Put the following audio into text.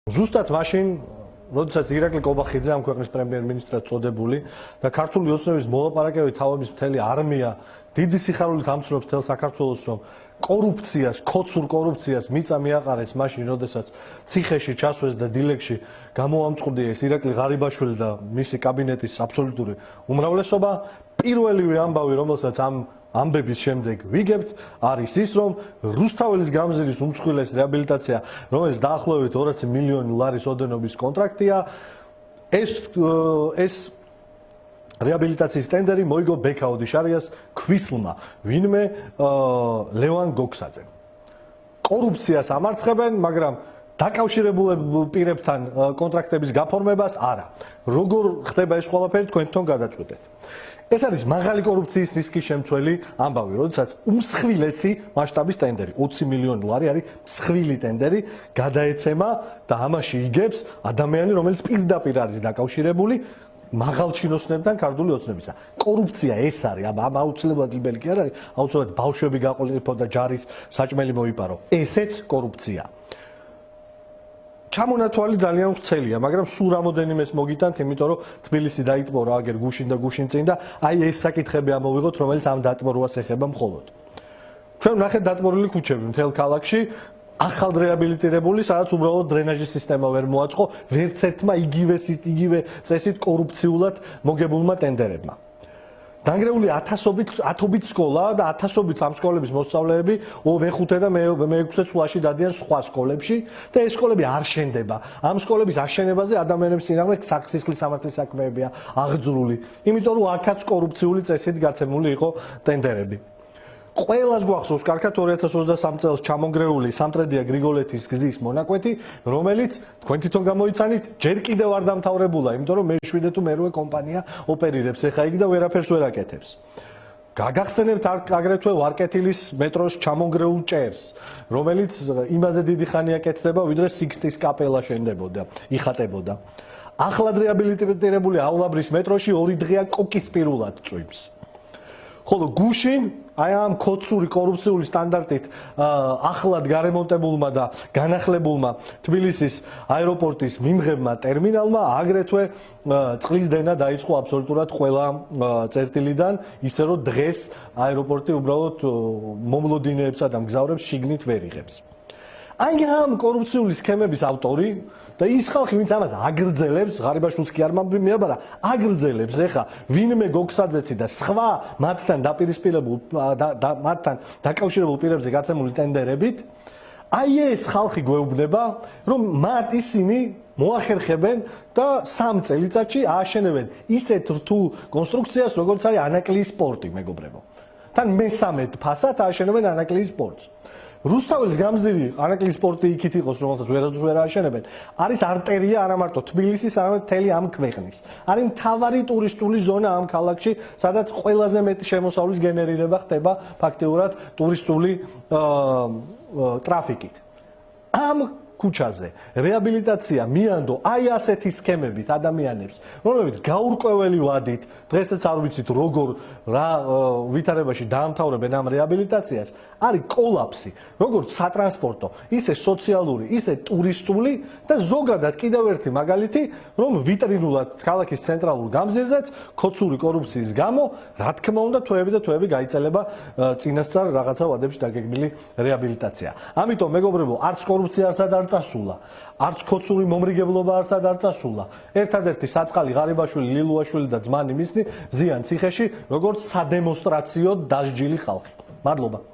ზუსტად მაშინ, როდესაც ირაკლი კობახიძე ამ ქვეყნის პრემიერ-მინისტრად წოდებული და ქართული ოცნების მოლაპარაკებები თავების მთელი არმია დიდი სიხარულით ამცნობს მთელ საქართველოს, რომ კორუფციას, ქოცურ კორუფციას მიწა მიაყარეს მაშინ, როდესაც ციხეში ჩასვეს და დილეგში გამოამწყურდიეს ირაკლი ღარიბაშვილი და მისი კაბინეტის აბსოლუტური უმრავლესობა, პირველივე ამბავი, რომელსაც ამ ამბების შემდეგ ვიგებთ, არის ის, რომ რუსთაველის გამზირის უმსხვილესი რეაბილიტაცია, რომელიც დაახლოებით 200 მილიონი ლარის ოდენობის კონტრაქტია, ეს რეაბილიტაციის ტენდერი მოიგო ბექაოდიშარიას ქვისლმა, ვინმე ლევან გოქსაძემ. კორუფციას ამარცხებენ, მაგრამ დაკავშირებულ პირებთან კონტრაქტების გაფორმებას არა. როგორ ხდება ეს ყველაფერი, თქვენ თვითონ გადაწყვეტეთ. ეს არის მაღალი კორუფციის რისკის შემცველი ამბავი, როდესაც უმსხვილესი მასშტაბის ტენდერი, 20 მილიონი ლარი არის მსხვილი ტენდერი, გადაეცემა და ამაში იგებს ადამიანი, რომელიც პირდაპირ არის დაკავშირებული მაღალ ჩინოსნებთან ქართული ოცნებისა. კორუფცია ეს არის, ამ აუცილებლად ლიბელი კი არ არის, აუცილებლად ბავშვები გაყოლიფო და ჯარის საჭმელი მოიპარო. ესეც კორუფცია. ჩამონათვალი ძალიან ვრცელია, მაგრამ სულ რამოდენიმეს მოგიტანთ, იმიტომ რომ თბილისი დაიტბორა აგერ გუშინ და გუშინ წინ და აი ეს საკითხები ამოვიღოთ, რომელიც ამ დატბორვას ეხება მხოლოდ. ჩვენ ვნახეთ დატბორილი ქუჩები მთელ ქალაქში, ახალ რეაბილიტირებული, სადაც უბრალოდ დრენაჟის სისტემა ვერ მოაწყო ვერც ერთმა იგივე წესით კორუფციულად მოგებულმა ტენდერებმა. დანგრეული ათობით სკოლა და ათასობით ამ სკოლების მოსწავლეები მეხუთე და მეექვსე წლაში დადიან სხვა სკოლებში და ეს სკოლები არ შენდება. ამ სკოლების აშენებაზე ადამიანების წინააღმდეგ სისხლის სამართლის საქმეებია აღძრული, იმიტომ რომ აქაც კორუფციული წესით გაცემული იყო ტენდერები. ყველას გვახსოვს კარგად 2023 წელს ჩამონგრეული სამტრედია გრიგოლეთის გზის მონაკვეთი, რომელიც თქვენ თვითონ გამოიცანით, ჯერ კიდევ არ დამთავრებულა, იმიტომ რომ მეშვიდე თუ მერვე კომპანია ოპერირებს ახლა იქ და ვერაფერს ვერ აკეთებს. გაგახსენებთ აგრეთვე ვარკეთილის მეტროს ჩამონგრეულ ჭერს, რომელიც იმაზე დიდი ხანი აკეთდება, ვიდრე სიქსტის კაპელა შენდებოდა, იხატებოდა. ახლად რეაბილიტირებული აულაბრის მეტროში 2 დღეა კოკისპირულად წვიმს. ხოლო გუშინ აი ამ ქოცური კორუფციული სტანდარტით ახლად გარემონტებულმა და განახლებულმა თბილისის აეროპორტის მიმღებმა ტერმინალმა აგრეთვე წყლის დენა დაიწყო აბსოლუტურად ყველა წერტილიდან, ისე რომ დღეს აეროპორტი უბრალოდ მომლოდინეებსა და მგზავრებს შიგნით ვერ იღებს. აი ამ კორუფციული სქემების ავტორი და ის ხალხი, ვინც ამას აგრძელებს, ღარიბაშვილს კი არ მიაბარა, აგრძელებს ეხა ვინმე გოქსაძეცი და სხვა მათთან დაპირისპირებულ მათთან დაკავშირებულ პირებზე გაცემული ტენდერებით, აი ეს ხალხი გვეუბნება, რომ მათ ისინი მოახერხებენ და 3 წელიწადში ააშენებენ ისეთ რთულ კონსტრუქციას, როგორც არის ანაკლიის პორტი, მეგობრებო. თან მესამე ფასად ააშენებენ ანაკლიის პორტს. რუსთაველის გამზირი ანაკლიის პორტი იქით იყოს, რომელსაც ვერასდროს ვერ ააშენებენ, არის არტერია არა მარტო თბილისის, არამედ მთელი ამ ქვეყნის. არის მთავარი ტურისტული ზონა ამ ქალაქში, სადაც ყველაზე მეტი შემოსავლის გენერირება ხდება ფაქტიურად ტურისტული ტრაფიკით. ამ ქუჩაზე რეაბილიტაცია მიანდო აი ასეთი სქემებით ადამიანებს, რომლებიც გაურკვეველი ვადით, დღესაც არ ვიცით როგორ რა ვითარებაში დაამთავრებენ ამ რეაბილიტაციას, არის კოლაფსი, როგორც სატრანსპორტო, ისე სოციალური, ისე ტურისტული და ზოგადად კიდევ ერთი მაგალითი, რომ ვიტრინულად ქალაქის ცენტრალურ გამზირზეც ქოცური კორუფციის გამო, რა თქმა უნდა, თვეები და თვეები გაიწელება წინასწარ რაღაცა ვადებში დაგეგმილი რეაბილიტაცია. ამიტომ მეგობრებო, არც კორუფცია არ წასულა, არც ქოცური მომრიგებლობა არ წასულა. ერთადერთი საწყალი ღარიბაშვილი, ლილუაშვილი და ძმანი მისნი ზიან ციხეში, როგორც სადემონსტრაციო დასჯილი ხალხი. მადლობა.